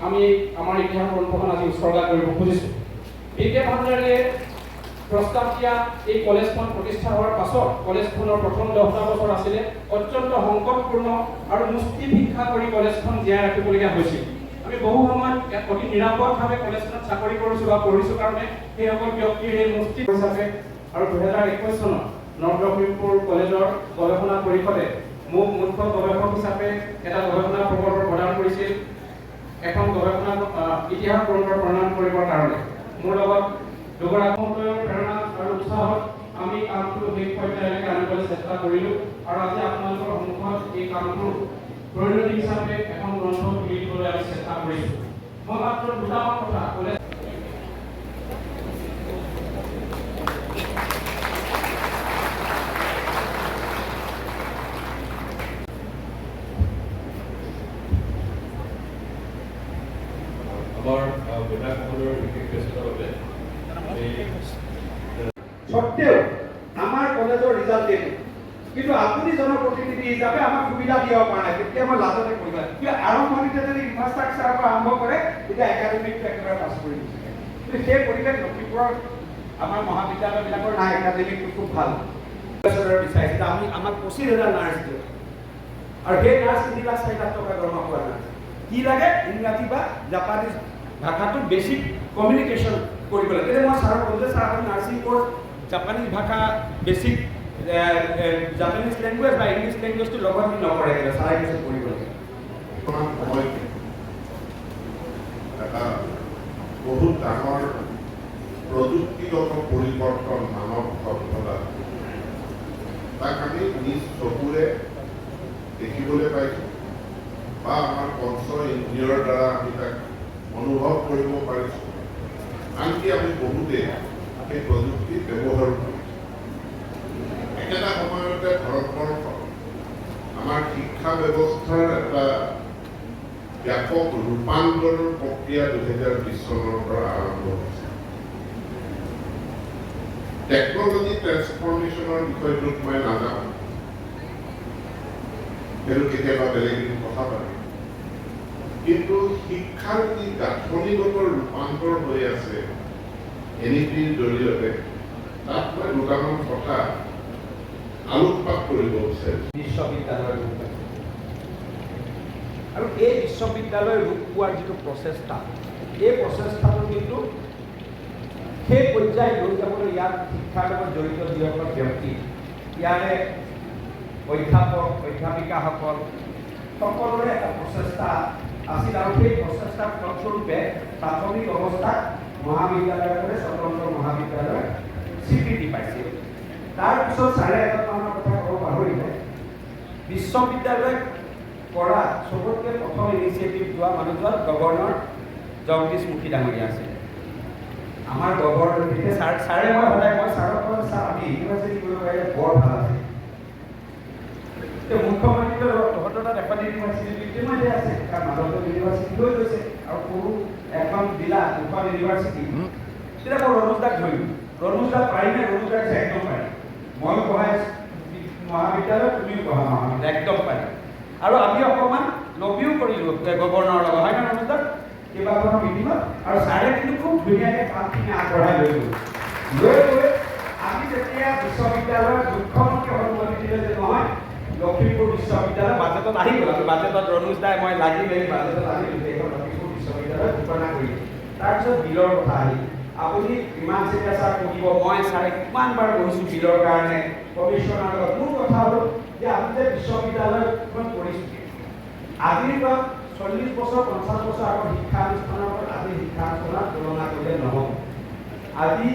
আমি আমাৰ ইতিহাস গ্ৰন্থখন আজি উৎসৰ্গা কৰিব খুজিছোঁ। বি.কে. ভাণ্ডাৰীয়ে প্ৰস্তাৱ দিয়া এই কলেজখন প্ৰতিষ্ঠা হোৱাৰ পাছত কলেজখনৰ প্ৰথম 10টা বছৰ আছিলে অত্যন্ত সংকটপূৰ্ণ আৰু মুষ্টি ভিক্ষা কৰি কলেজখন জীয়াই ৰাখিবলগীয়া হৈছিল। আমি বহু সময়ত অতি নিৰাপদভাৱে কলেজখনত চাকৰি কৰিছোঁ বা পঢ়িছোঁ কাৰণে সেইসকল ব্যক্তিৰ এই মুষ্টি হিচাপে আৰু 2021 চনত নৰ্থ লখিমপুৰ কলেজৰ গৱেষণা পৰিষদে মোক মুখ্য গৱেষক হিচাপে এটা গৱেষণা প্ৰকল্প প্ৰদান কৰিছিল এখন গৱেষণা ইতিহাস গ্ৰন্থ প্ৰণয়ন কৰিবৰ কাৰণে। মোৰ লগত দুগৰাকীৰ প্ৰেৰণা আৰু উৎসাহত আমি কামটো শেষ পৰ্যায়লৈকে আনিবলৈ চেষ্টা কৰিলোঁ আৰু আজি আপোনালোকৰ সন্মুখত এই কামটো পৰিণতি হিচাপে এখন গ্ৰন্থ তুলি দিবলৈ আমি চেষ্টা কৰিছোঁ। মই মাত্ৰ দুটামান কথা ক'লে সত্ত্বেও আমাৰ কলেজৰ ৰিজাল্ট দিলে কিন্তু আপুনি জনপ্ৰতিনিধি হিচাপে আমাক সুবিধা দিব পৰা নাই। তেতিয়া মই লাজতে কৰিবা কিয় আৰম্ভণিতে যদি ইনফ্ৰাষ্ট্ৰাকচাৰৰ পৰা আৰম্ভ কৰে তেতিয়া একাডেমিকটো একেবাৰে পাছ কৰি দিছে। কিন্তু সেই পৰিৱেশ লখিমপুৰৰ আমাৰ মহাবিদ্যালয়বিলাকৰ নাই। একাডেমিকটো খুব ভাল বিচাৰিছে আমি আমাক 25,000 নাৰ্ছ দিওঁ আৰু সেই নাৰ্ছ 3,04,00,000 টকা দৰমহা পোৱা নাৰ্ছ কি লাগে ইংৰাজী বা জাপানীজ ভাষাটো বেছিক কমিউনিকেশ্যন কৰিব লাগে। তেতিয়া মই ছাৰক ক'লোঁ যে ছাৰ আপুনি নাৰ্ছিং কোৰ্চ জাপানীজ ভাষা বেছিক জাপানীজ লেংগুৱেজ বা ইংলিছ লেংগুৱেজটো লগত নকৰে ছাৰে কিছু কৰিব লাগে। এটা বহুত ডাঙৰ প্ৰযুক্তিগত পৰিৱৰ্তন মানৱ সভ্যতা তাক আমি নিজ চকুৰে দেখিবলৈ পাইছোঁ বা আমাৰ পঞ্চ ইন্দ্ৰিয়ৰ দ্বাৰা আমি তাক অনুভৱ কৰিব পাৰিছোঁ। আনকি আমি বহুতে সেই প্ৰযুক্তি ব্যৱহাৰ কৰোঁ। একেটা সময়তে ভাৰতবৰ্ষ আমাৰ শিক্ষা ব্যৱস্থাৰ এটা ব্যাপক ৰূপান্তৰৰ প্ৰক্ৰিয়া 2020 চনৰ পৰা আৰম্ভ হৈছে। টেকনলজি ট্ৰেন্সফৰ্মেশ্যনৰ বিষয়টোত মই নাযাওঁ, সেইটো কেতিয়াবা বেলেগ কথা পাতিম। কিন্তু শিক্ষাৰ যি গাঁথনিগত ৰূপান্তৰ হৈ আছে NEPৰ জৰিয়তে তাত মই দুটামান কথা আলোকপাত কৰিব বিচাৰিছোঁ। বিশ্ববিদ্যালয়ৰ ৰূপ আৰু এই বিশ্ববিদ্যালয়ৰ ৰূপ পোৱাৰ যিটো প্ৰচেষ্টা এই প্ৰচেষ্টাটো কিন্তু সেই পৰ্যায় লৈ যাবলৈ ইয়াত শিক্ষাৰ লগত জড়িত যিসকল ব্যক্তি ইয়াৰে অধ্যাপক অধ্যাপিকাসকল সকলোৰে এটা প্ৰচেষ্টা আছিল আৰু সেই প্ৰচেষ্টাৰ ফলস্বৰূপে প্ৰাথমিক অৱস্থাত মহাবিদ্যালয়ৰে স্বতন্ত্ৰ মহাবিদ্যালয় স্বীকৃতি পাইছিল। তাৰপিছত ছাৰে এটা কথা ক'ব পাহৰিলে বিশ্ববিদ্যালয় কৰা চবতকৈ প্ৰথম ইনিচিয়েটিভ লোৱা মানুহজন গভৰ্ণৰ জগদীশ মুখী ডাঙৰীয়া আছিল। আমাৰ গভৰ্ণৰ ছাৰে মই সদায় মই ছাৰক কওঁ ছাৰ আমি ইউনিভাৰ্চিটি কৰিব পাৰিলে বৰ ভাল আছিল। মুখ্যমন্ত্ৰীৰ তহঁতৰ তাত এখন ইউনিভাৰ্চিটি ইতিমধ্যে আছে কাৰণ মাধৱদেৱ ইউনিভাৰ্চিটি হৈ গৈছে আৰু সৰু এখন জিলা দুখন ইউনিভাৰ্চিটি। তেতিয়া মই ৰণুজদাক ধৰিলোঁ, ৰণুজদাক পাৰিনে? ৰণুজদাক একদম পাৰি, মই পঢ়াই মহাবিদ্যালয় তুমিও পঢ়া মহাবিদ্যালয় একদম পাৰি। আৰু আমি অকণমান লবিও কৰিলোঁ গভৰ্ণৰৰ লগত হয় নে ৰণুজদাক কেইবাখনো মিটিঙত আৰু ছাৰে কিন্তু খুব ধুনীয়াকৈ কামখিনি আগবঢ়াই লৈ গৈ আমি যেতিয়া বিশ্ববিদ্যালয়ৰ মুখ্যমন্ত্ৰী অনুমতি দিলে যে নহয় লখিমপুৰ বিশ্ববিদ্যালয় বাজেটত আহি গ'ল। আমি বাজেটত ৰণুজ দাই মই লাগি মেলি বাজেটত আহিলোঁ যে এইখন লখিমপুৰ বিশ্ববিদ্যালয় ঘোষণা কৰিলোঁ। তাৰপিছত বিলৰ কথা আহিল। আপুনি ইমান যেতিয়া ছাৰ কৰিব মই ছাৰে কিমানবাৰ বহিছোঁ বিলৰ কাৰণে কমিশ্যনাৰ লগত। মোৰ কথা হ'ল যে আমি যে বিশ্ববিদ্যালয়খন কৰিছোঁ আজিৰ পৰা 40 বছৰ 50 বছৰ আগৰ শিক্ষানুষ্ঠানৰ লগত আজিৰ শিক্ষানুষ্ঠানৰ তুলনা কৰিলে নহ'ব। আজি